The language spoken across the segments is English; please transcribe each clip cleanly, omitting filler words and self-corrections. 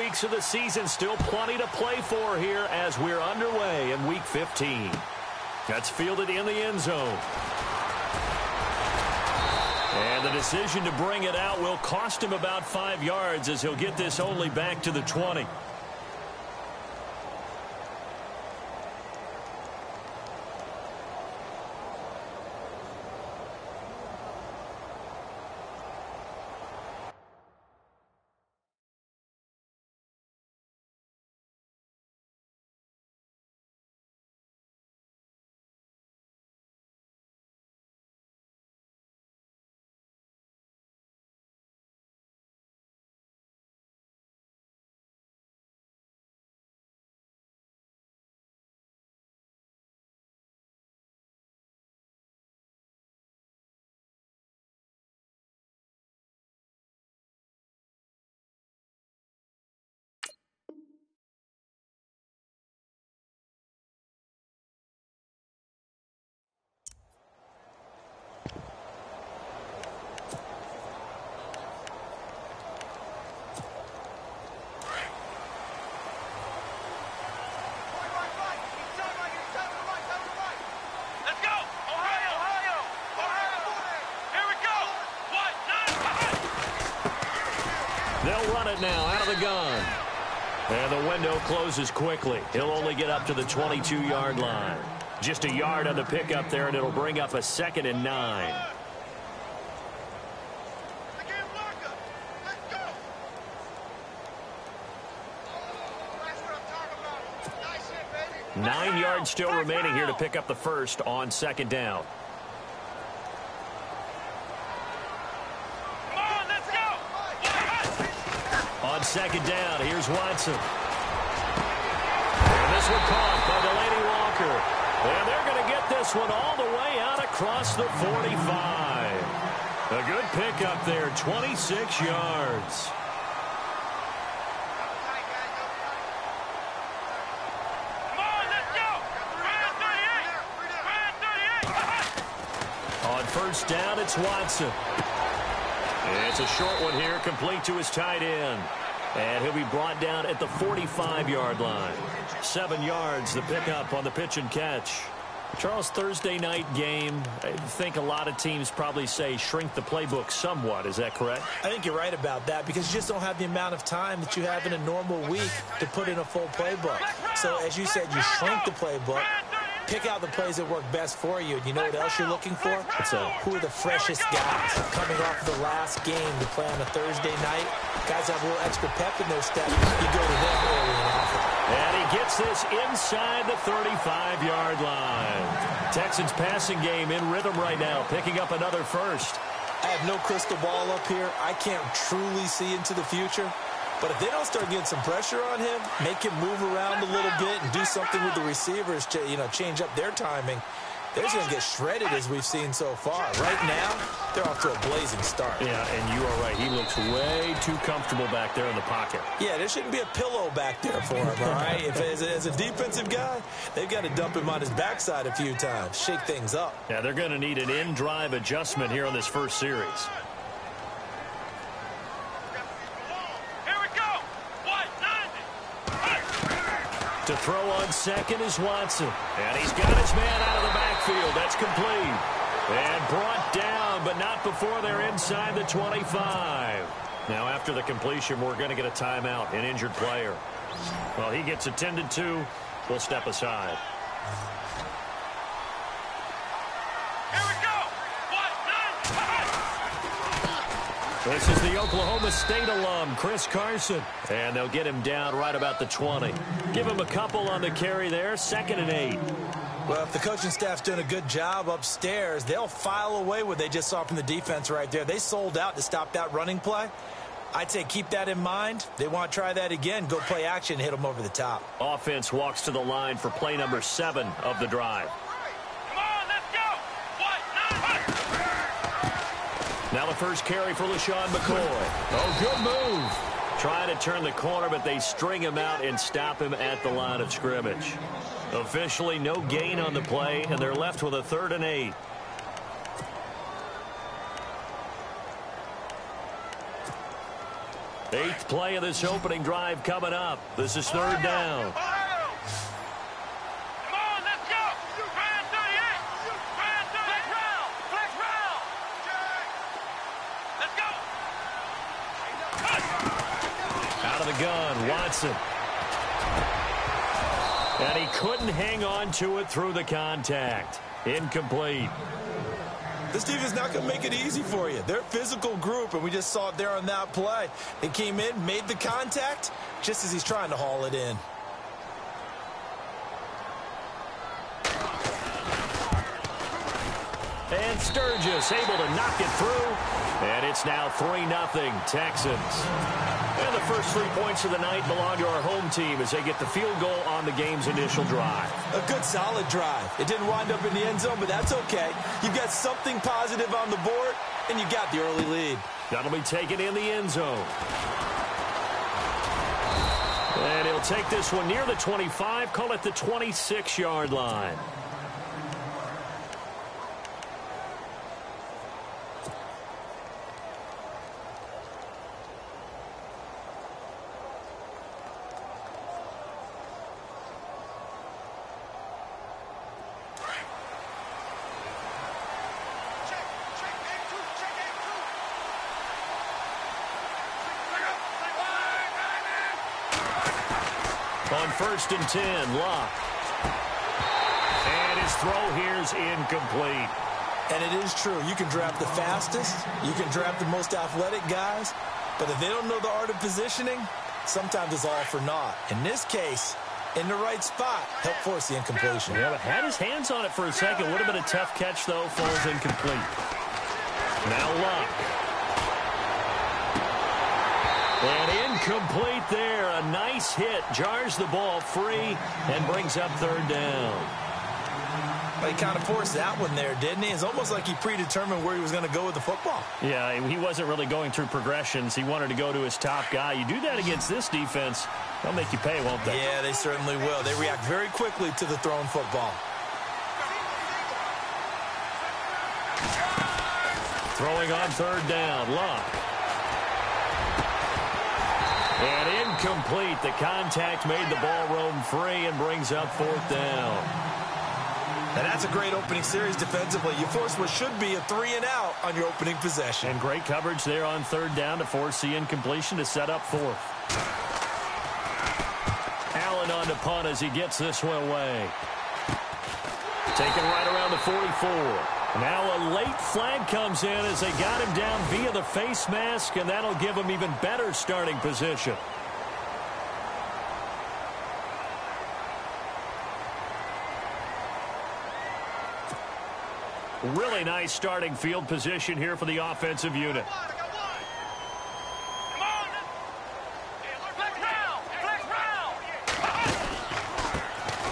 weeks of the season. Still plenty to play for here as we're underway in Week 15. That's fielded in the end zone. And the decision to bring it out will cost him about 5 yards as he'll get this only back to the 20. They'll run it now out of the gun. And the window closes quickly. He'll only get up to the 22-yard line. Just a yard on the pickup there, and it'll bring up a 2nd and 9. Nine yards still remaining here to pick up the first on 2nd down. On 2nd down, here's Watson. And this one caught by Delaney Walker. And they're going to get this one all the way out across the 45. A good pickup there, 26 yards. On 1st down, it's Watson. It's a short one here, complete to his tight end. And he'll be brought down at the 45-yard line. 7 yards, the pickup on the pitch and catch. Charles, Thursday night game, I think a lot of teams probably say shrink the playbook somewhat. Is that correct? I think you're right about that because you just don't have the amount of time that you have in a normal week to put in a full playbook. So, as you said, you shrink the playbook. Pick out the plays that work best for you. And you know what else you're looking for? Who are the freshest guys coming off the last game to play on a Thursday night? Guys have a little extra pep in their step. You go to them early and often. And he gets this inside the 35-yard line. Texans passing game in rhythm right now, picking up another first. I have no crystal ball up here. I can't truly see into the future. But if they don't start getting some pressure on him, make him move around a little bit and do something with the receivers to, change up their timing, they're just going to get shredded as we've seen so far. Right now, they're off to a blazing start. Yeah, and you are right. He looks way too comfortable back there in the pocket. Yeah, there shouldn't be a pillow back there for him, all right? As a defensive guy, they've got to dump him on his backside a few times, shake things up. Yeah, they're going to need an in-drive adjustment here on this first series. To throw on 2nd is Watson. And he's got his man out of the backfield. That's complete. And brought down, but not before they're inside the 25. Now, after the completion, we're going to get a timeout, an injured player. Well, he gets attended to. We'll step aside. This is the Oklahoma State alum, Chris Carson. And they'll get him down right about the 20. Give him a couple on the carry there, 2nd and 8. Well, if the coaching staff's doing a good job upstairs, they'll file away what they just saw from the defense right there. They sold out to stop that running play. I'd say keep that in mind. They want to try that again. Go play action, hit them over the top. Offense walks to the line for play number 7 of the drive. Now the first carry for LaShawn McCoy. Oh, good move. Trying to turn the corner, but they string him out and stop him at the line of scrimmage. Officially no gain on the play, and they're left with a 3rd and 8. Eighth play of this opening drive coming up. This is third down. Out of the gun, Watson. And he couldn't hang on to it through the contact. Incomplete. This team is not going to make it easy for you. They're a physical group, and we just saw it there on that play. They came in, made the contact, just as he's trying to haul it in. And Sturgis able to knock it through. And it's now 3-0 Texans. And the first 3 points of the night belong to our home team as they get the field goal on the game's initial drive. A good, solid drive. It didn't wind up in the end zone, but that's okay. You've got something positive on the board, and you got the early lead. That'll be taken in the end zone. And he'll take this one near the 25, call it the 26-yard line. On 1st and 10, Locke. And his throw here's incomplete. And it is true. You can draft the fastest. You can draft the most athletic guys. But if they don't know the art of positioning, sometimes it's all for naught. In this case, in the right spot, helped force the incompletion. Yeah, but had his hands on it for a second. Would have been a tough catch, though. Falls incomplete. Now Locke. And incomplete there. A nice hit. Jars the ball free and brings up third down. He kind of forced that one there, didn't he? It's almost like he predetermined where he was going to go with the football. Yeah, he wasn't really going through progressions. He wanted to go to his top guy. You do that against this defense, they'll make you pay, won't they? Yeah, they certainly will. They react very quickly to the thrown football. Throwing on third down, Locke. And incomplete. The contact made the ball roam free and brings up fourth down. And that's a great opening series defensively. You force what should be a 3-and-out on your opening possession. And great coverage there on third down to force the incompletion to set up fourth. Allen on to punt as he gets this one away. Taken right around the 44. Now a late flag comes in as they got him down via the face mask, and that'll give him even better starting position. Really nice starting field position here for the offensive unit.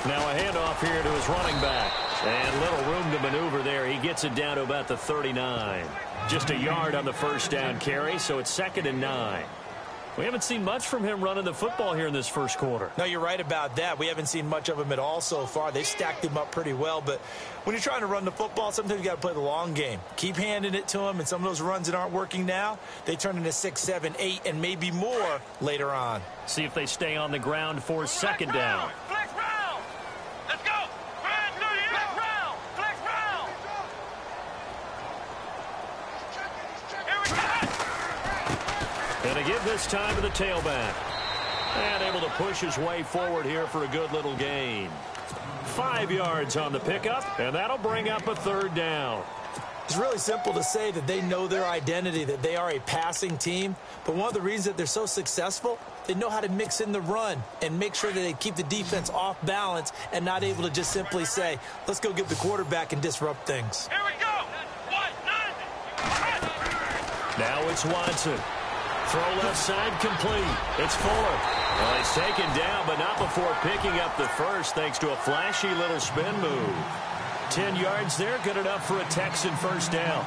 Now a handoff here to his running back. And little room to maneuver there. He gets it down to about the 39. Just a yard on the first down carry, so it's 2nd and 9. We haven't seen much from him running the football here in this first quarter. No, you're right about that. We haven't seen much of him at all so far. They've stacked him up pretty well, but when you're trying to run the football, sometimes you got to play the long game. Keep handing it to him, and some of those runs that aren't working now, they turn into 6, 7, 8, and maybe more later on. See if they stay on the ground for 2nd down. And to give this time to the tailback. And able to push his way forward here for a good little gain. 5 yards on the pickup, and that'll bring up a third down. It's really simple to say that they know their identity, that they are a passing team. But one of the reasons that they're so successful, they know how to mix in the run and make sure that they keep the defense off balance and not able to just simply say, let's go get the quarterback and disrupt things. Here we go. 1, 9. Now it's Watson. Throw left side complete. It's Fuller. Well, he's taken down, but not before picking up the first thanks to a flashy little spin move. 10 yards there, good enough for a Texan first down.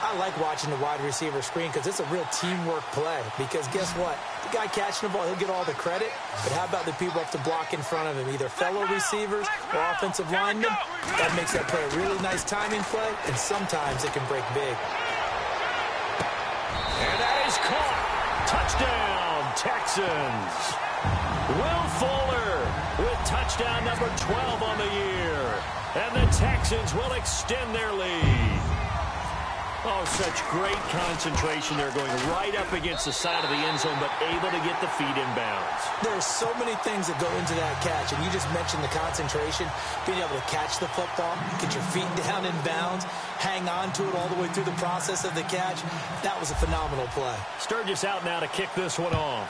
I like watching the wide receiver screen because it's a real teamwork play. Because guess what? The guy catching the ball, he'll get all the credit. But how about the people up to block in front of him, either fellow receivers or offensive linemen? That makes that play a really nice timing play, and sometimes it can break big. And that is caught. Touchdown, Texans. Will Fuller with touchdown number 12 on the year. And the Texans will extend their lead. Oh, such great concentration there, going right up against the side of the end zone, but able to get the feet in bounds. There's so many things that go into that catch, and you just mentioned the concentration, being able to catch the football, get your feet down in bounds, hang on to it all the way through the process of the catch. That was a phenomenal play. Sturgis out now to kick this one off.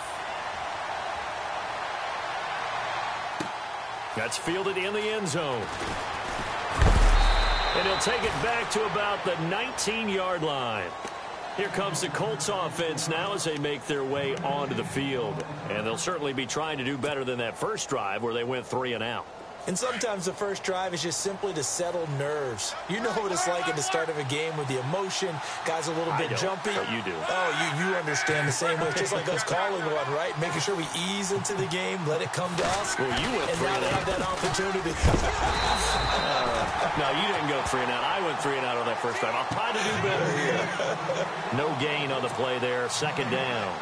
That's fielded in the end zone. And he'll take it back to about the 19-yard line. Here comes the Colts offense now as they make their way onto the field. And they'll certainly be trying to do better than that first drive where they went 3 and out. And sometimes the first drive is just simply to settle nerves. You know what it's like at the start of a game with the emotion. Guys a little bit jumpy. But you do. Oh, you understand the same way. It's just like us calling one, right? Making sure we ease into the game, let it come to us. Well, you went and 3 now and they out. have that opportunity. No, you didn't go 3 and out. I went 3 and out on that first drive. I'll try to do better here. No gain on the play there. Second down.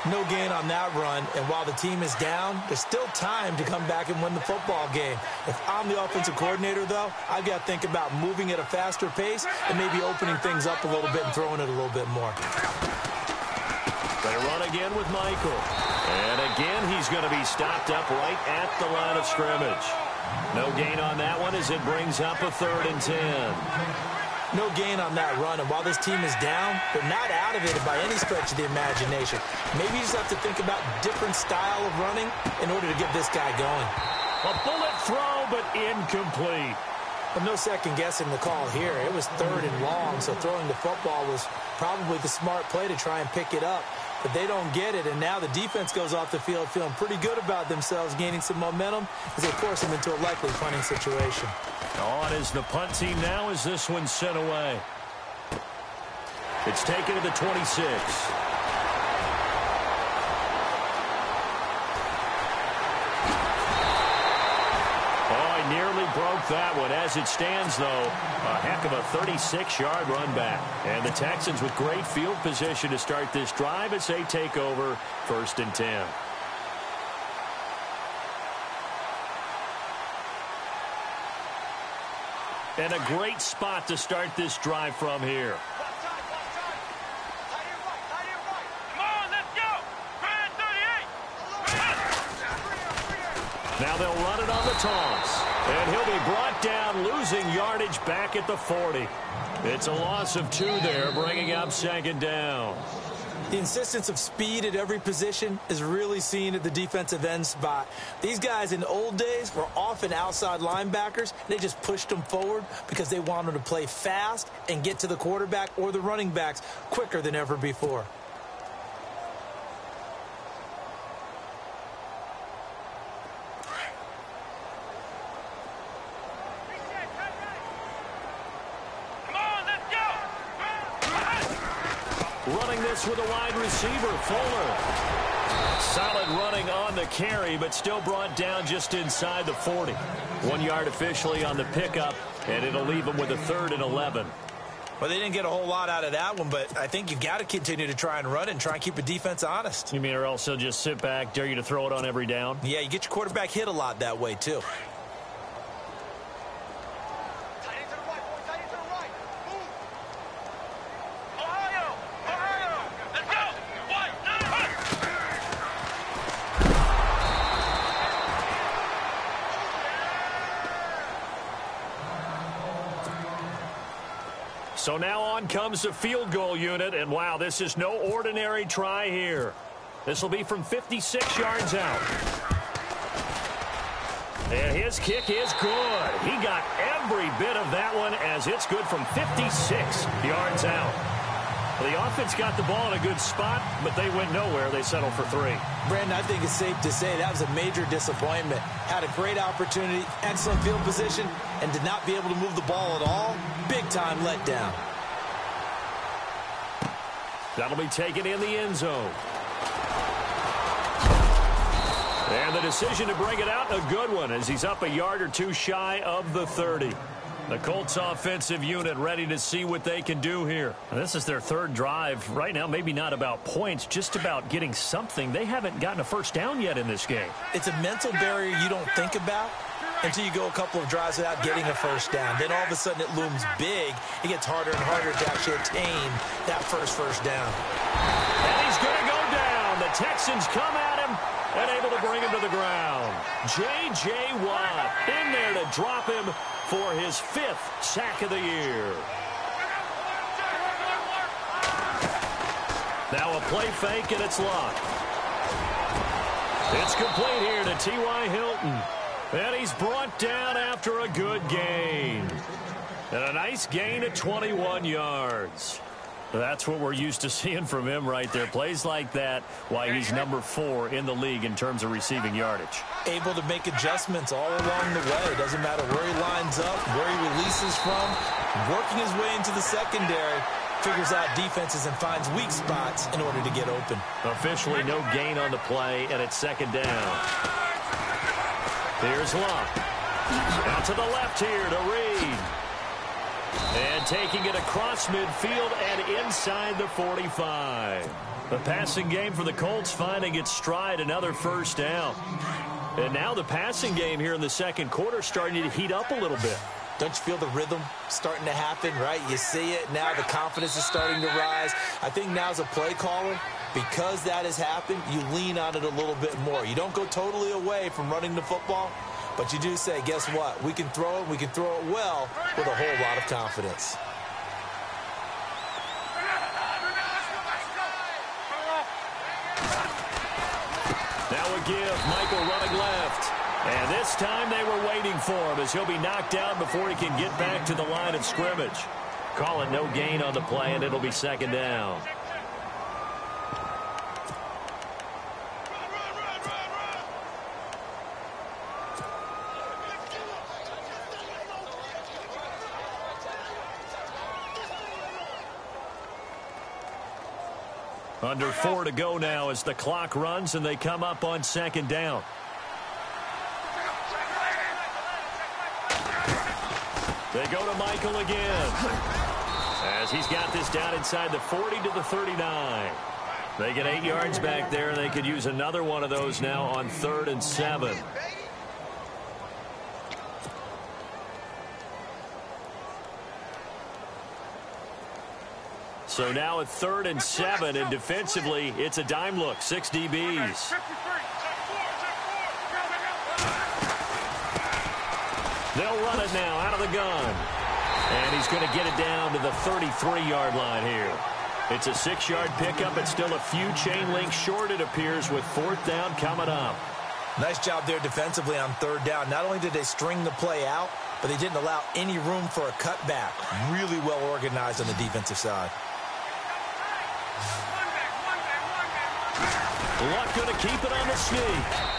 No gain on that run, and while the team is down, there's still time to come back and win the football game. If I'm the offensive coordinator, though, I've got to think about moving at a faster pace and maybe opening things up a little bit and throwing it a little bit more. They run again with Michael. And again, he's going to be stopped up right at the line of scrimmage. No gain on that one as it brings up a 3rd and 10. No gain on that run, and while this team is down, they're not out of it by any stretch of the imagination. Maybe you just have to think about different style of running in order to get this guy going. A bullet throw, but incomplete. But no second guessing the call here. It was 3rd and long, so throwing the football was probably the smart play to try and pick it up. But they don't get it, and now the defense goes off the field feeling pretty good about themselves, gaining some momentum as they force them into a likely punting situation. On is the punt team now as this one's sent away. It's taken to the 26. Nearly broke that one. As it stands, though, a heck of a 36-yard run back. And the Texans with great field position to start this drive as they take over 1st and 10. And a great spot to start this drive from here. Now they'll run it on the toss. And he'll be brought down, losing yardage back at the 40. It's a loss of 2 there, bringing up 2nd down. The insistence of speed at every position is really seen at the defensive end spot. These guys in the old days were often outside linebackers. They just pushed them forward because they wanted to play fast and get to the quarterback or the running backs quicker than ever before. Running this with a wide receiver, Fuller. Solid running on the carry, but still brought down just inside the 40. 1 yard officially on the pickup, and it'll leave them with a 3rd and 11. Well, they didn't get a whole lot out of that one, but I think you've got to continue to try and run and try and keep the defense honest. You mean or else they'll just sit back, dare you to throw it on every down? Yeah, you get your quarterback hit a lot that way, too. So now on comes the field goal unit, and wow, this is no ordinary try here. This will be from 56 yards out. And his kick is good. He got every bit of that one as it's good from 56 yards out. Well, the offense got the ball in a good spot, but they went nowhere. They settled for 3. Brandon, I think it's safe to say that was a major disappointment. Had a great opportunity, excellent field position, and did not be able to move the ball at all. Big-time letdown. That'll be taken in the end zone. And the decision to bring it out, a good one, as he's up a yard or 2 shy of the 30. The Colts offensive unit ready to see what they can do here. This is their third drive. Right now, maybe not about points, just about getting something. They haven't gotten a first down yet in this game. It's a mental barrier you don't think about until you go a couple of drives without getting a first down. Then all of a sudden it looms big. It gets harder and harder to actually attain that first down. And he's going to go down. The Texans come at him and able to bring him to the ground. J.J. Watt in there to drop him for his 5th sack of the year. Now a play fake, and it's locked. It's complete here to T.Y. Hilton. And he's brought down after a good gain. And a nice gain of 21 yards. That's what we're used to seeing from him right there. Plays like that, why he's number 4 in the league in terms of receiving yardage. Able to make adjustments all along the way. Doesn't matter where he lines up, where he releases from. Working his way into the secondary, figures out defenses and finds weak spots in order to get open. Officially no gain on the play, and it's second down. Here's Locke. Out to the left here to Reed. And taking it across midfield and inside the 45. The passing game for the Colts finding its stride, another first down. And now the passing game here in the second quarter starting to heat up a little bit. Don't you feel the rhythm starting to happen, right? You see it now. The confidence is starting to rise. I think now as a play caller, because that has happened, you lean on it a little bit more. You don't go totally away from running the football, but you do say, guess what? We can throw it. We can throw it well with a whole lot of confidence. Now a give. Michael running left. And this time they were waiting for him as he'll be knocked down before he can get back to the line of scrimmage. Call it no gain on the play, and it'll be second down. Under 4 to go now as the clock runs and they come up on second down. They go to Michael again as he's got this down inside the 40 to the 39. They get 8 yards back there, and they could use another one of those now on 3rd and 7. So now at 3rd and 7, and defensively, it's a dime look. 6 DBs. They'll run it now out of the gun. And he's going to get it down to the 33-yard line here. It's a 6-yard pickup. It's still a few chain links short, it appears, with 4th down coming up. Nice job there defensively on 3rd down. Not only did they string the play out, but they didn't allow any room for a cutback. Really well organized on the defensive side. Luck going to keep it on the sneak.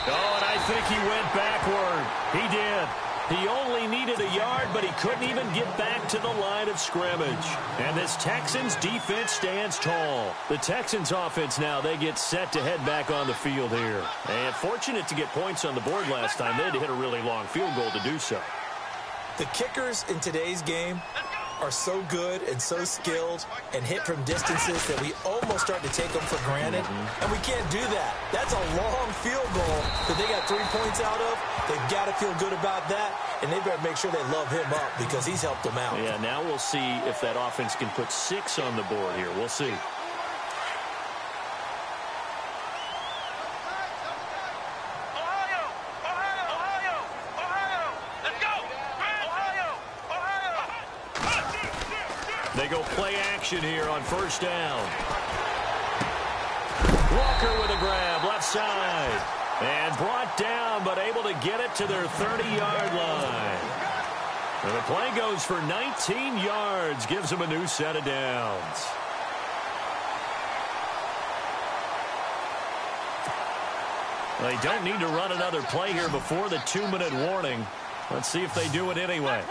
Oh, and I think he went backward. He did. He only needed a yard, but he couldn't even get back to the line of scrimmage. And this Texans defense stands tall. The Texans offense now, they get set to head back on the field here. And fortunate to get points on the board last time. They had to hit a really long field goal to do so. The kickers in today's game are so good and so skilled and hit from distances that we almost start to take them for granted. And we can't do that. That's a long field goal that they got 3 points out of. They've got to feel good about that, and they better make sure they love him up because he's helped them out. Yeah, now we'll see if that offense can put 6 on the board here. We'll see. They go play action here on 1st down. Walker with a grab, left side. And brought down, but able to get it to their 30-yard line. And the play goes for 19 yards, gives them a new set of downs. They don't need to run another play here before the 2-minute warning. Let's see if they do it anyway.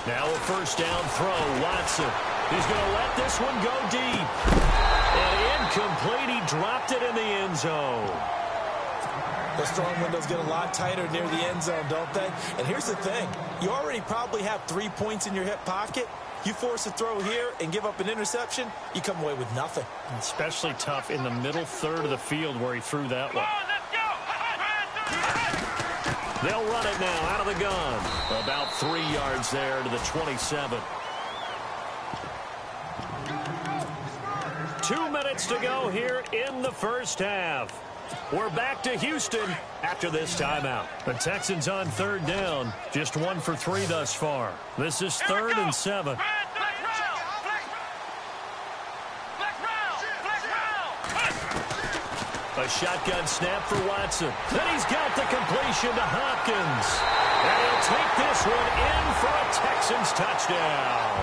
Now a 1st down throw, Watson. He's going to let this one go deep. And incomplete, he dropped it in the end zone. Those throwing windows get a lot tighter near the end zone, don't they? And here's the thing. You already probably have 3 points in your hip pocket. You force a throw here and give up an interception, you come away with nothing. Especially tough in the middle third of the field where he threw that one. They'll run it now out of the gun. About 3 yards there to the 27. 2 minutes to go here in the first half. We're back to Houston after this timeout. The Texans on third down. Just 1 for 3 thus far. This is 3rd and 7. A shotgun snap for Watson. Then he's got the completion to Hopkins. And he'll take this one in for a Texans touchdown.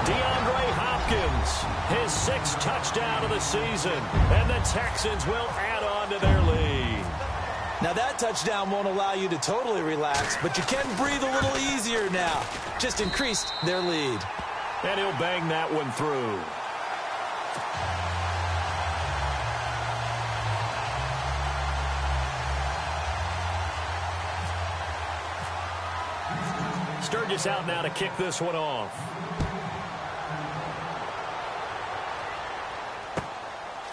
DeAndre Hopkins, his 6th touchdown of the season. And the Texans will add on to their lead. Now that touchdown won't allow you to totally relax, but you can breathe a little easier now. Just increased their lead. And he'll bang that one through. Sturgis out now to kick this one off.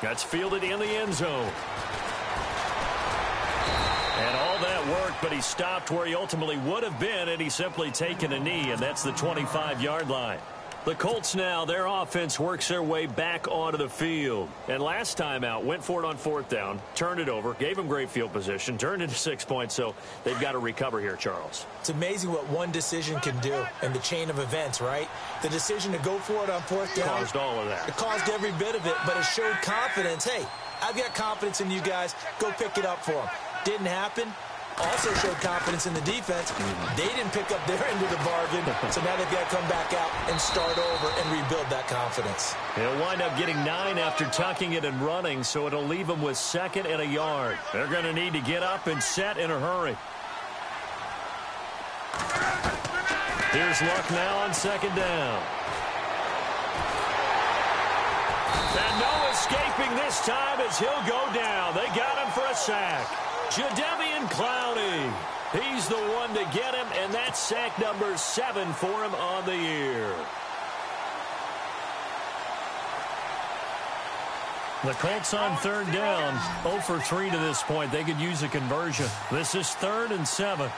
That's fielded in the end zone. And all that worked, but he stopped where he ultimately would have been, and he's simply taken a knee, and that's the 25-yard line. The Colts now, their offense works their way back onto the field. And last time out, went for it on 4th down, turned it over, gave them great field position, turned into 6 points, so they've got to recover here, Charles. It's amazing what one decision can do in the chain of events, right? The decision to go for it on 4th down. Caused all of that. It caused every bit of it, but it showed confidence. Hey, I've got confidence in you guys. Go pick it up for them. Didn't happen. Also showed confidence in the defense. They didn't pick up their end of the bargain, so now they've got to come back out and start over and rebuild that confidence. He'll wind up getting 9 after tucking it and running, so it'll leave them with 2nd and a yard. They're going to need to get up and set in a hurry. Here's Luck now on 2nd down. And no escaping this time as he'll go down. They got him for a sack. Jadeveon Clowney. He's the one to get him, and that's sack number 7 for him on the year. The Colts on 3rd down. 0 for 3 to this point. They could use a conversion. This is 3rd and 7.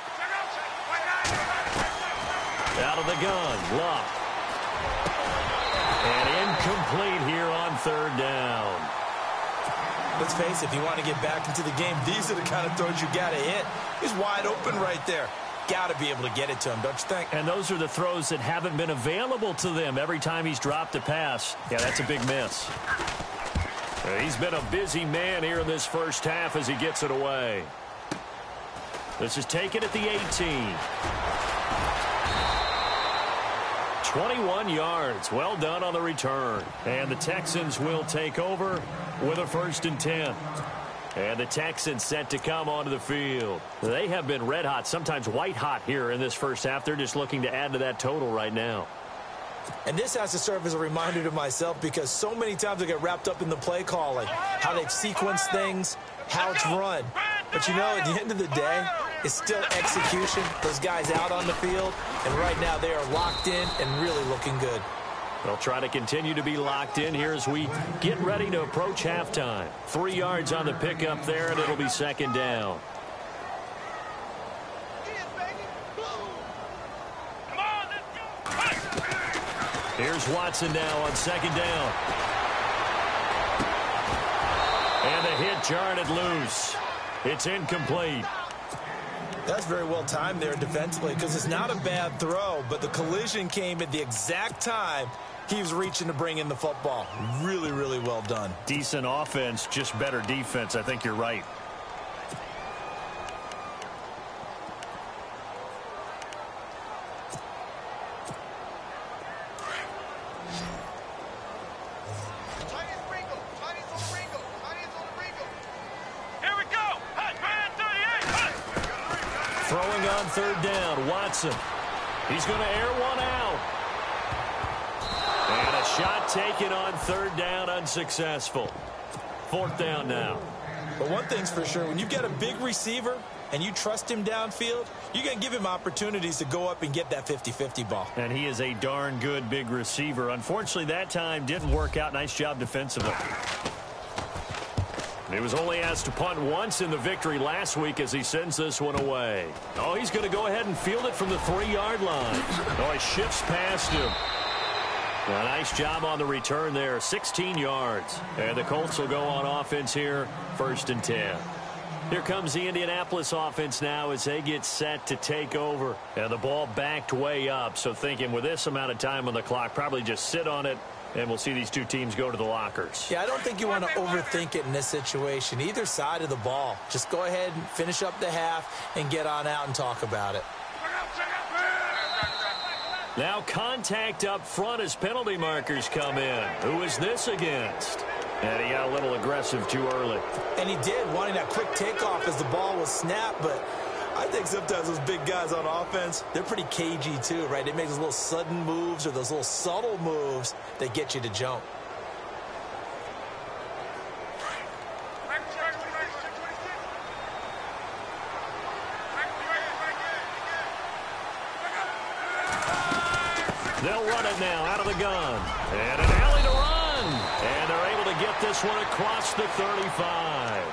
Out of the gun, Luck. And incomplete here on 3rd down. Let's face it, if you want to get back into the game, these are the kind of throws you got to hit. He's wide open right there. Got to be able to get it to him, don't you think? And those are the throws that haven't been available to them every time he's dropped a pass. Yeah, that's a big miss. He's been a busy man here in this first half as he gets it away. This is taken at the 18. 21 yards. Well done on the return. And the Texans will take over with a 1st and 10. And the Texans set to come onto the field. They have been red hot, sometimes white hot here in this first half. They're just looking to add to that total right now. And this has to serve as a reminder to myself because so many times I get wrapped up in the play calling, how they've sequenced things, how it's run. But you know, at the end of the day, it's still execution. Those guys out on the field, and right now they are locked in and really looking good. They'll try to continue to be locked in here as we get ready to approach halftime. 3 yards on the pickup there, and it'll be 2nd down. Here's Watson now on 2nd down. And the hit jarred it loose. It's incomplete. That's very well timed there defensively because it's not a bad throw, but the collision came at the exact time he was reaching to bring in the football. Really, really well done. Decent offense, just better defense. I think you're right. Throwing on 3rd down, Watson. He's going to air one out. And a shot taken on 3rd down, unsuccessful. 4th down now. But one thing's for sure, when you get a big receiver and you trust him downfield, you're going to give him opportunities to go up and get that 50-50 ball. And he is a darn good big receiver. Unfortunately, that time didn't work out. Nice job defensively. He was only asked to punt once in the victory last week as he sends this one away. Oh, he's going to go ahead and field it from the 3-yard line. Oh, he shifts past him. A nice job on the return there, 16 yards. And the Colts will go on offense here, 1st and 10. Here comes the Indianapolis offense now as they get set to take over. And the ball backed way up, so thinking with this amount of time on the clock, probably just sit on it, and we'll see these two teams go to the lockers. Yeah, I don't think you want to overthink it in this situation. Either side of the ball. Just go ahead and finish up the half and get on out and talk about it. Now contact up front as penalty markers come in. Who is this against? And he got a little aggressive too early. And he did, wanting that quick takeoff as the ball was snapped, but I think sometimes those big guys on offense, they're pretty cagey too, right? They make those little sudden moves or those little subtle moves that get you to jump. They'll run it now out of the gun. And an alley to run. And they're able to get this one across the 35.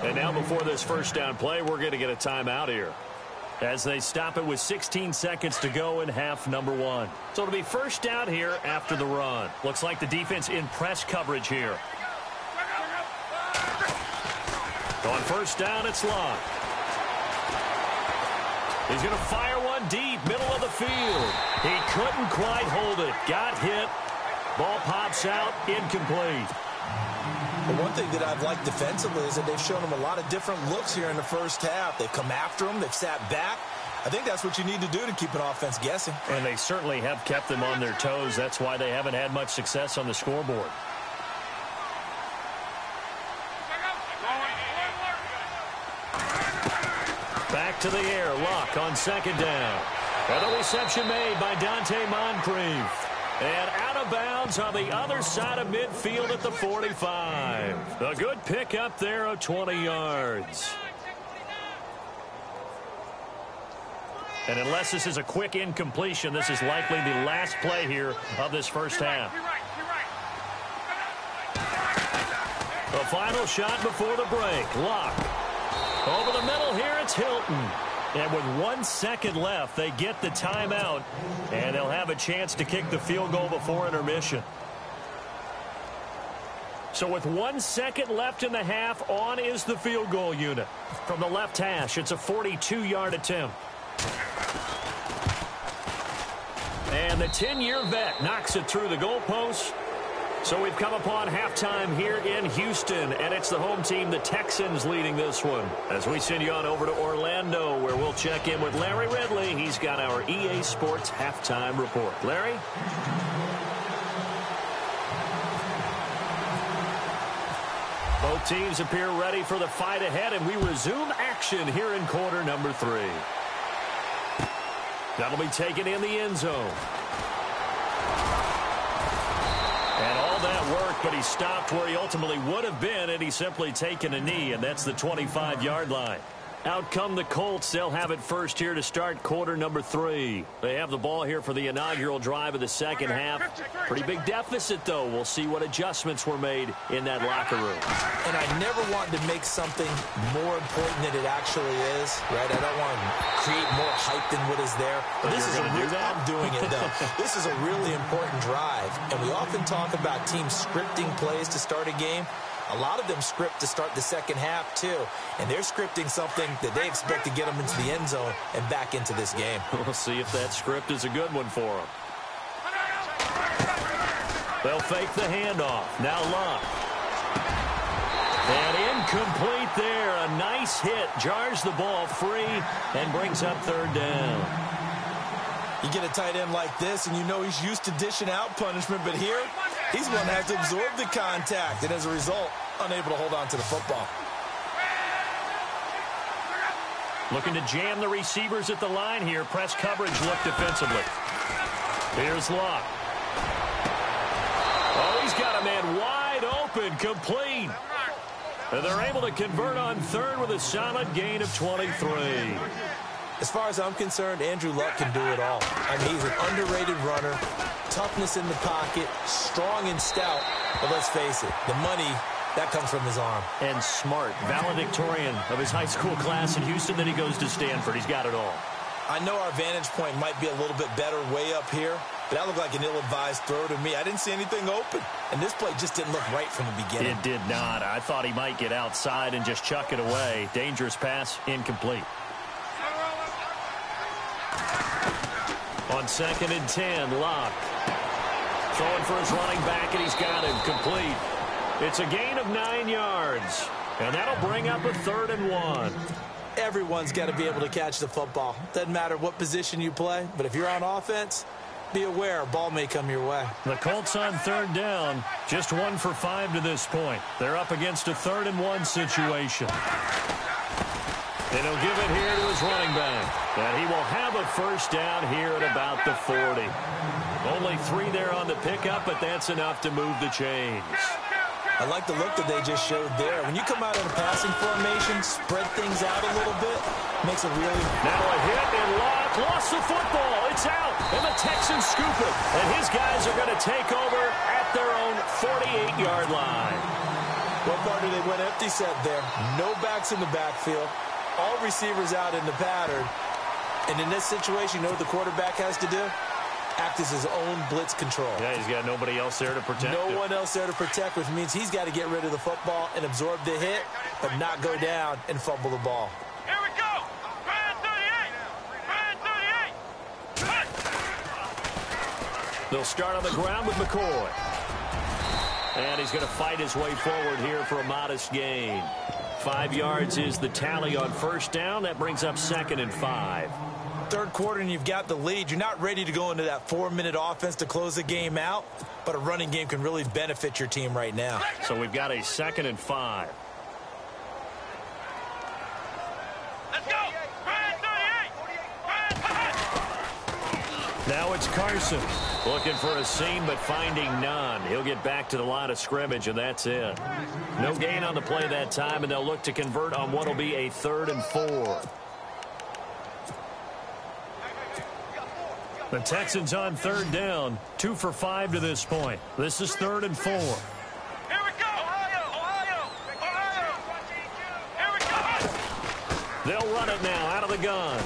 And now before this first down play, we're going to get a timeout here as they stop it with 16 seconds to go in half number 1. So it'll be first down here after the run. Looks like the defense in press coverage here. On first down, it's Locke. He's going to fire one deep, middle of the field. He couldn't quite hold it. Got hit. Ball pops out, incomplete. But one thing that I've liked defensively is that they've shown him a lot of different looks here in the first half. They've come after him. They've sat back. I think that's what you need to do to keep an offense guessing. And they certainly have kept them on their toes. That's why they haven't had much success on the scoreboard. Back to the air. Locke on second down. And the reception made by Dante Moncrief. And out of bounds on the other side of midfield at the 45. A good pickup there of 20 yards. And unless this is a quick incompletion, this is likely the last play here of this first half. The final shot before the break. Locke. Over the middle here, it's Hilton. And with 1 second left, they get the timeout, and they'll have a chance to kick the field goal before intermission. So with 1 second left in the half, on is the field goal unit. From the left hash, it's a 42-yard attempt. And the 10-year vet knocks it through the goalpost. So we've come upon halftime here in Houston, and it's the home team, the Texans, leading this one. As we send you on over to Orlando, where we'll check in with Larry Ridley. He's got our EA Sports halftime report. Larry? Both teams appear ready for the fight ahead, and we resume action here in quarter number 3. That'll be taken in the end zone. And all that work, but he stopped where he ultimately would have been, and he's simply taken a knee, and that's the 25-yard line. Out come the Colts. They'll have it first here to start quarter number 3. They have the ball here for the inaugural drive of the second half. Pretty big deficit, though. We'll see what adjustments were made in that locker room. And I never want to make something more important than it actually is, right? I don't want to create more hype than what is there. But this is I'm doing it, though. This is a really important drive. And we often talk about teams scripting plays to start a game. A lot of them script to start the second half, too. And they're scripting something that they expect to get them into the end zone and back into this game. We'll see if that script is a good one for them. They'll fake the handoff. Now Locke. And incomplete there. A nice hit. Jars the ball free and brings up third down. You get a tight end like this, and you know he's used to dishing out punishment, but here, he's going to have to absorb the contact, and as a result, unable to hold on to the football. Looking to jam the receivers at the line here. Press coverage look defensively. Here's Locke. Oh, he's got a man wide open, complete. And they're able to convert on third with a solid gain of 23. As far as I'm concerned, Andrew Luck can do it all. I mean, he's an underrated runner, toughness in the pocket, strong and stout. But let's face it, the money, that comes from his arm. And smart, valedictorian of his high school class in Houston. Then he goes to Stanford. He's got it all. I know our vantage point might be a little bit better way up here, but that looked like an ill-advised throw to me. I didn't see anything open, and this play just didn't look right from the beginning. It did not. I thought he might get outside and just chuck it away. Dangerous pass, incomplete. On 2nd and 10, Luck. Throwing for his running back, and he's got him complete. It's a gain of 9 yards, and that'll bring up a 3rd and 1. Everyone's got to be able to catch the football. Doesn't matter what position you play, but if you're on offense, be aware a ball may come your way. The Colts on 3rd down, just 1 for 5 to this point. They're up against a 3rd and 1 situation. And he'll give it here to his running back. And he will have a 1st down here at about the 40. Only 3 there on the pickup, but that's enough to move the chains. I like the look that they just showed there. When you come out in a passing formation, spread things out a little bit, makes it really... Now a hit, and Locke lost the football. It's out, and the Texans scoop it. And his guys are going to take over at their own 48-yard line. What part did they went empty set there? No backs in the backfield. All receivers out in the pattern. And in this situation, you know what the quarterback has to do? Act as his own blitz control. Yeah, he's got nobody else there to protect him. No one else there to protect, which means he's got to get rid of the football and absorb the hit, but not go down and fumble the ball. Here we go. Brand 38. They'll start on the ground with McCoy. And he's going to fight his way forward here for a modest gain. 5 yards is the tally on 1st down. That brings up 2nd and 5. 3rd quarter and you've got the lead. You're not ready to go into that 4-minute offense to close the game out, but a running game can really benefit your team right now. So we've got a 2nd and 5. Let's go. Brand 38. Now it's Carson looking for a seam but finding none. He'll get back to the line of scrimmage, and that's it. No gain on the play that time, and they'll look to convert on what will be a 3rd and 4. The Texans on 3rd down, 2 for 5 to this point. This is 3rd and 4. Here we go. Ohio. Here we go. They'll run it now out of the gun.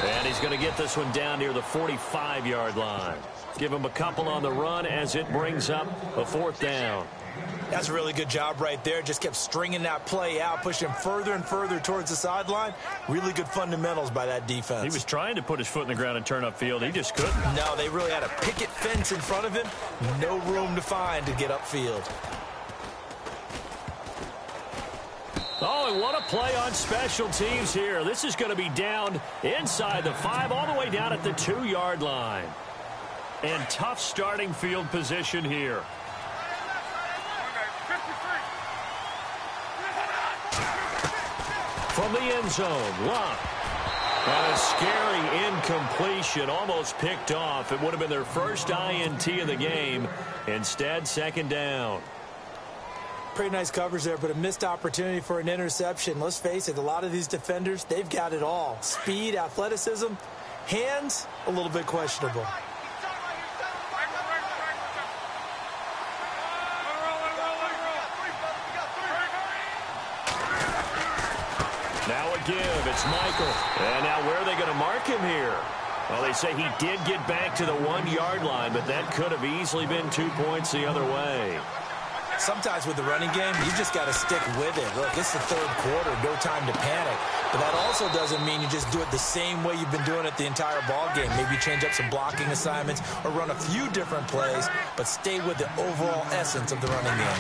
And he's going to get this one down near the 45-yard line. Give him a couple on the run as it brings up a 4th down. That's a really good job right there. Just kept stringing that play out, pushing him further and further towards the sideline. Really good fundamentals by that defense. He was trying to put his foot in the ground and turn upfield. He just couldn't. No, they really had a picket fence in front of him. No room to find to get upfield. Oh, and what a play on special teams here. This is going to be down inside the 5, all the way down at the 2-yard line. And tough starting field position here. From the end zone, Luck. And a scary incompletion, almost picked off. It would have been their first INT of the game. Instead, 2nd down. Pretty nice coverage there, but a missed opportunity for an interception. Let's face it, a lot of these defenders, they've got it all. Speed, athleticism, hands, a little bit questionable. Now a give. It's Michael. And now where are they going to mark him here? Well, they say he did get back to the 1-yard line, but that could have easily been 2 points the other way. Sometimes with the running game, you just got to stick with it. Look, it's the 3rd quarter, no time to panic. But that also doesn't mean you just do it the same way you've been doing it the entire ball game. Maybe change up some blocking assignments or run a few different plays, but stay with the overall essence of the running game.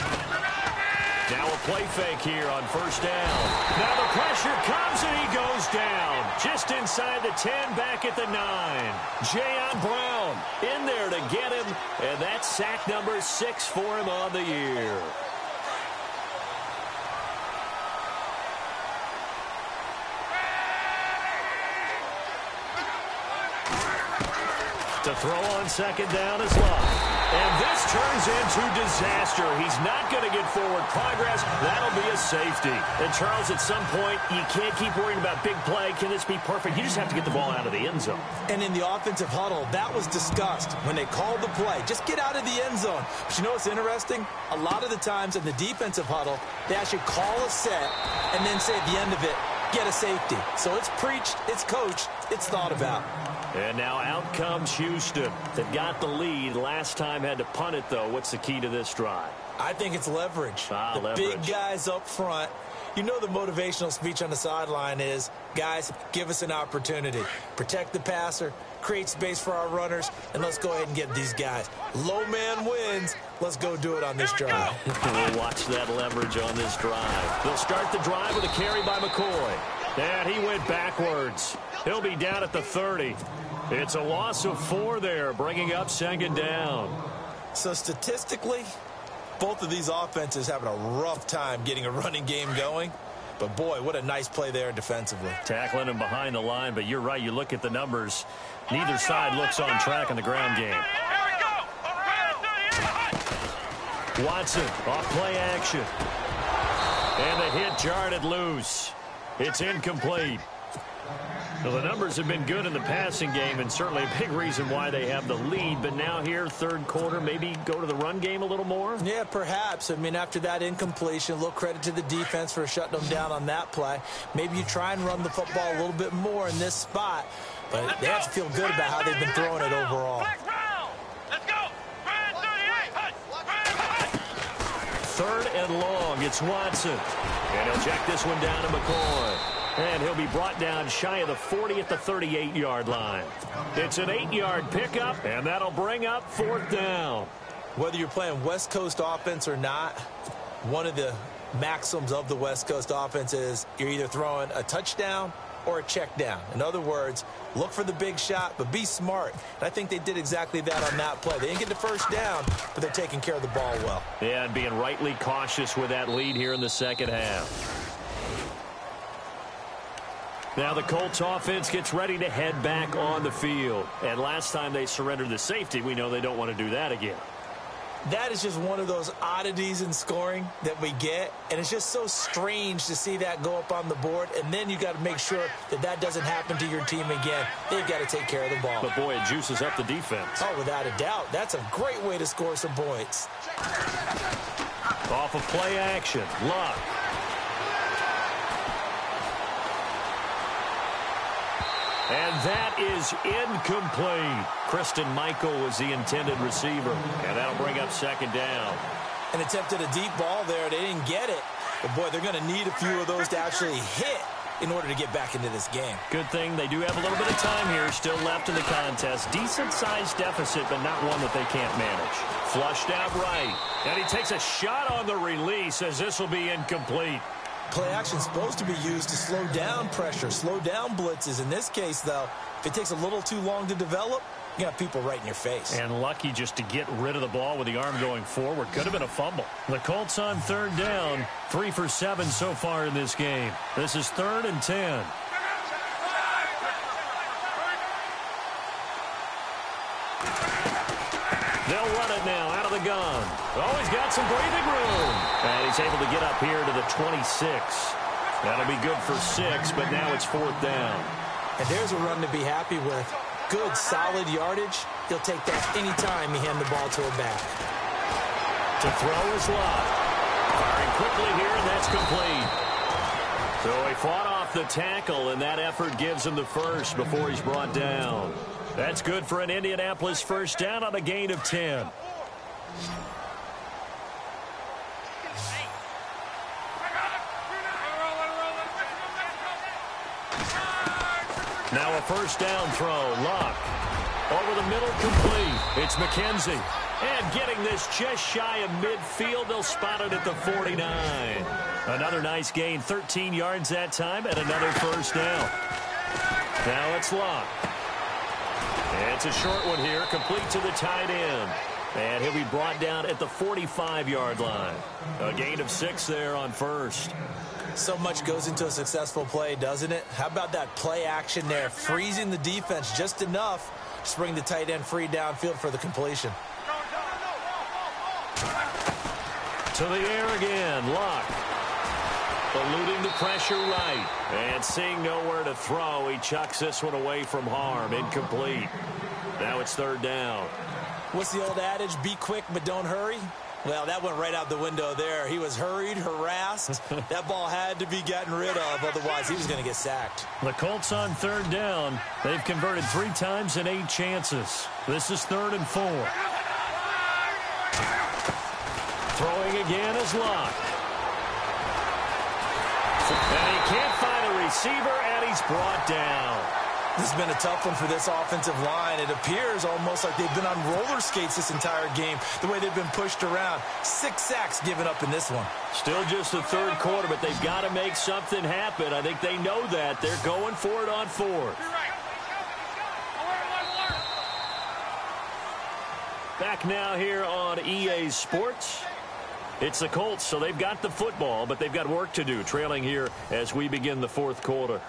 Now a play fake here on 1st down. Now the pressure comes and he goes down. Just inside the 10, back at the 9. Jayon Brown in there to get him. And that's sack number 6 for him on the year. To throw on 2nd down is Luck. And this turns into disaster. He's not going to get forward progress. That'll be a safety. And, Charles, at some point, you can't keep worrying about big play. Can this be perfect? You just have to get the ball out of the end zone. And in the offensive huddle, that was discussed when they called the play. Just get out of the end zone. But you know what's interesting? A lot of the times in the defensive huddle, they actually call a set and then say at the end of it, get a safety. So it's preached, it's coached, it's thought about. And now out comes Houston. They've got the lead. Last time had to punt it, though. What's the key to this drive? I think it's leverage. Leverage. Big guys up front. You know the motivational speech on the sideline is, guys, give us an opportunity. Protect the passer, create space for our runners, and let's go ahead and get these guys. Low man wins. Let's go do it on this drive. We'll watch that leverage on this drive. They'll start the drive with a carry by McCoy. And he went backwards. He'll be down at the 30. It's a loss of 4 there, bringing up second down. So statistically, both of these offenses having a rough time getting a running game going. But, boy, what a nice play there defensively. Tackling him behind the line, but you're right. You look at the numbers. Neither side looks on track in the ground game. Watson off play action. And the hit jarred it loose. It's incomplete. Well, the numbers have been good in the passing game, and certainly a big reason why they have the lead. But now here, third quarter, maybe go to the run game a little more? Yeah, perhaps. I mean, after that incompletion, a little credit to the defense for shutting them down on that play. Maybe you try and run the football a little bit more in this spot. But they have to feel good about how they've been throwing it overall. Third and long. It's Watson. And he'll check this one down to McCoy. And he'll be brought down shy of the 40 at the 38-yard line. It's an 8-yard pickup, and that'll bring up fourth down. Whether you're playing West Coast offense or not, one of the maxims of the West Coast offense is you're either throwing a touchdown or a check down. In other words, look for the big shot, but be smart. And I think they did exactly that on that play. They didn't get the first down, but they're taking care of the ball well. Yeah, and being rightly cautious with that lead here in the second half. Now the Colts offense gets ready to head back on the field. And last time they surrendered the safety, we know they don't want to do that again. That is just one of those oddities in scoring that we get. And it's just so strange to see that go up on the board. And then you got to make sure that that doesn't happen to your team again. They've got to take care of the ball. But, boy, it juices up the defense. Oh, without a doubt. That's a great way to score some points. Off of play action. Luck. And that is incomplete. Kristen Michael was the intended receiver. And that'll bring up second down. And attempted a deep ball there. They didn't get it. But, boy, they're going to need a few of those to actually hit in order to get back into this game. Good thing they do have a little bit of time here still left in the contest. Decent-sized deficit, but not one that they can't manage. Flushed out right. And he takes a shot on the release as this will be incomplete. Play action is supposed to be used to slow down pressure, slow down blitzes. In this case, though, if it takes a little too long to develop, you got people right in your face. And lucky just to get rid of the ball with the arm going forward. Could have been a fumble. The Colts on third down. 3 for 7 so far in this game. This is 3rd and 10. They'll run it now out of the gun. Oh, he's got some breathing room. And he's able to get up here to the 26. That'll be good for 6, but now it's 4th down. And there's a run to be happy with. Good, solid yardage. He'll take that anytime you hand the ball to a back. To throw is Luck. Firing quickly here, and that's complete. So he fought off the tackle, and that effort gives him the first before he's brought down. That's good for an Indianapolis first down on a gain of 10. Now a first down throw. Luck. Over the middle, complete. It's McKenzie. And getting this just shy of midfield, they'll spot it at the 49. Another nice gain, 13 yards that time, and another first down. Now it's Luck. It's a short one here, complete to the tight end. And he'll be brought down at the 45-yard line. A gain of 6 there on first. So much goes into a successful play, doesn't it? How about that play action there, freezing the defense just enough to bring the tight end free downfield for the completion. To the air again. Luck. Eluding the pressure right. And seeing nowhere to throw, he chucks this one away from harm. Incomplete. Now it's third down. What's the old adage? Be quick, but don't hurry. Well, that went right out the window there. He was hurried, harassed. That ball had to be gotten rid of, otherwise he was going to get sacked. The Colts on third down. They've converted 3 times in 8 chances. This is 3rd and 4. Throwing again is Luck. And he can't find a receiver, and he's brought down. This has been a tough one for this offensive line. It appears almost like they've been on roller skates this entire game, the way they've been pushed around. 6 sacks given up in this one. Still just the third quarter, but they've got to make something happen. I think they know that. They're going for it on 4th. Back now here on EA Sports. It's the Colts, so they've got the football, but they've got work to do, trailing here as we begin the 4th quarter.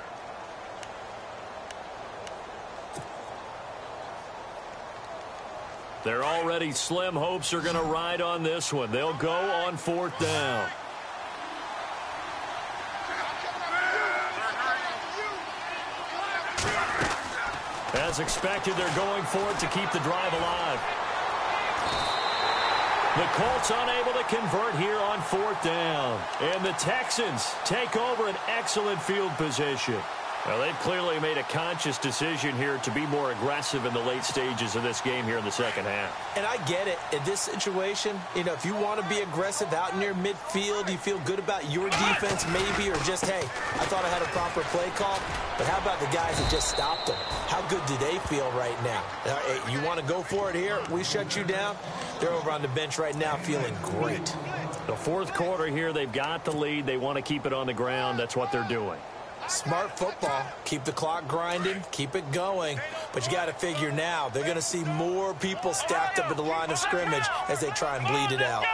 Their already slim hopes are going to ride on this one. They'll go on 4th down. As expected, they're going for it to keep the drive alive. The Colts unable to convert here on 4th down. And the Texans take over an excellent field position. Well, they've clearly made a conscious decision here to be more aggressive in the late stages of this game here in the second half. And I get it. In this situation, you know, if you want to be aggressive out near midfield, you feel good about your defense maybe, or just, hey, I thought I had a proper play call. But how about the guys that just stopped them? How good do they feel right now? You want to go for it here? We shut you down? They're over on the bench right now feeling great. The 4th quarter here, they've got the lead. They want to keep it on the ground. That's what they're doing. Smart football. Keep the clock grinding. Keep it going. But you got to figure now, they're going to see more people stacked up at the line of scrimmage as they try and bleed it out.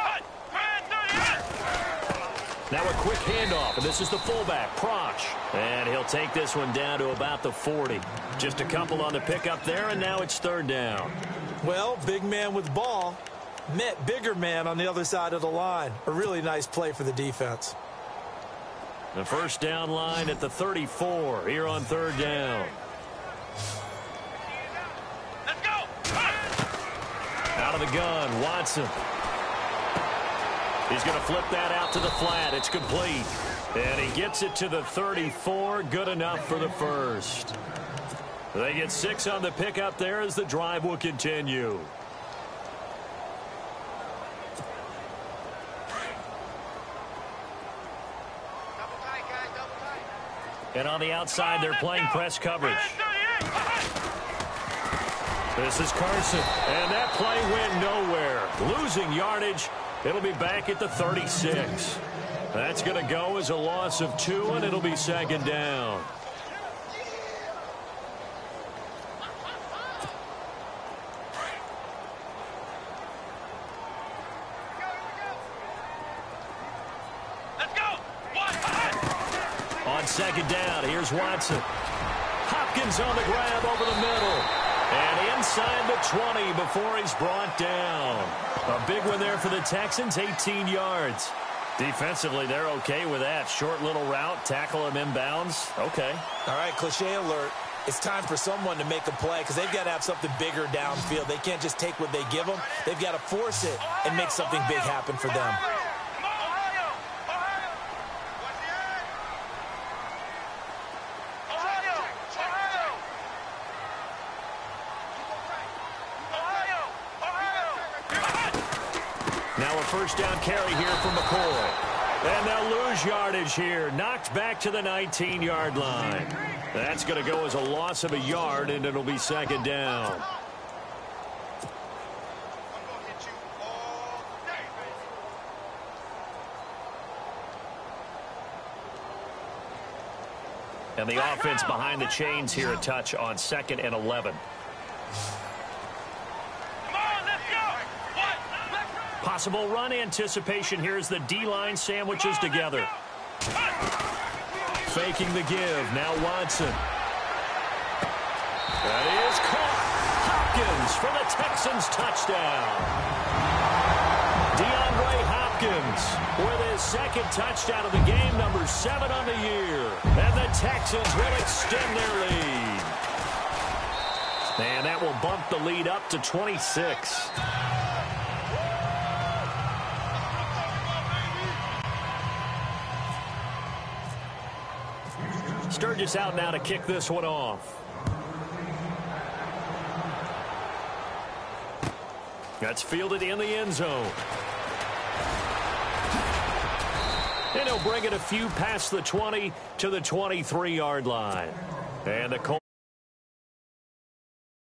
Now a quick handoff, and this is the fullback, Prosh. And he'll take this one down to about the 40. Just a couple on the pickup there, and now it's 3rd down. Well, big man with ball met bigger man on the other side of the line. A really nice play for the defense. The first down line at the 34 here on 3rd down. Let's go. Out of the gun, Watson. He's going to flip that out to the flat. It's complete. And he gets it to the 34. Good enough for the first. They get 6 on the pickup there as the drive will continue. And on the outside, they're playing press coverage. This is Carson, and that play went nowhere. Losing yardage. It'll be back at the 36. That's going to go as a loss of 2, and it'll be 2nd down. On 2nd down, here's Watson. Hopkins on the grab over the middle. And inside the 20 before he's brought down. A big one there for the Texans, 18 yards. Defensively, they're okay with that. Short little route, tackle him inbounds. Okay. All right, cliche alert. It's time for someone to make a play because they've got to have something bigger downfield. They can't just take what they give them. They've got to force it and make something big happen for them. Now a first down carry here from McCoy. And they'll lose yardage here. Knocked back to the 19-yard line. That's going to go as a loss of a yard, and it'll be 2nd down. And the offense behind the chains here a touch on 2nd and 11. Possible run anticipation here as the D-line sandwiches together. Faking the give. Now Watson. That is caught. Hopkins for the Texans touchdown. DeAndre Hopkins Hopkins with his second touchdown of the game, number 7 on the year. And the Texans will extend their lead. And that will bump the lead up to 26. Sturgis out now to kick this one off. That's fielded in the end zone. And he'll bring it a few past the 20 to the 23-yard line. And the Colts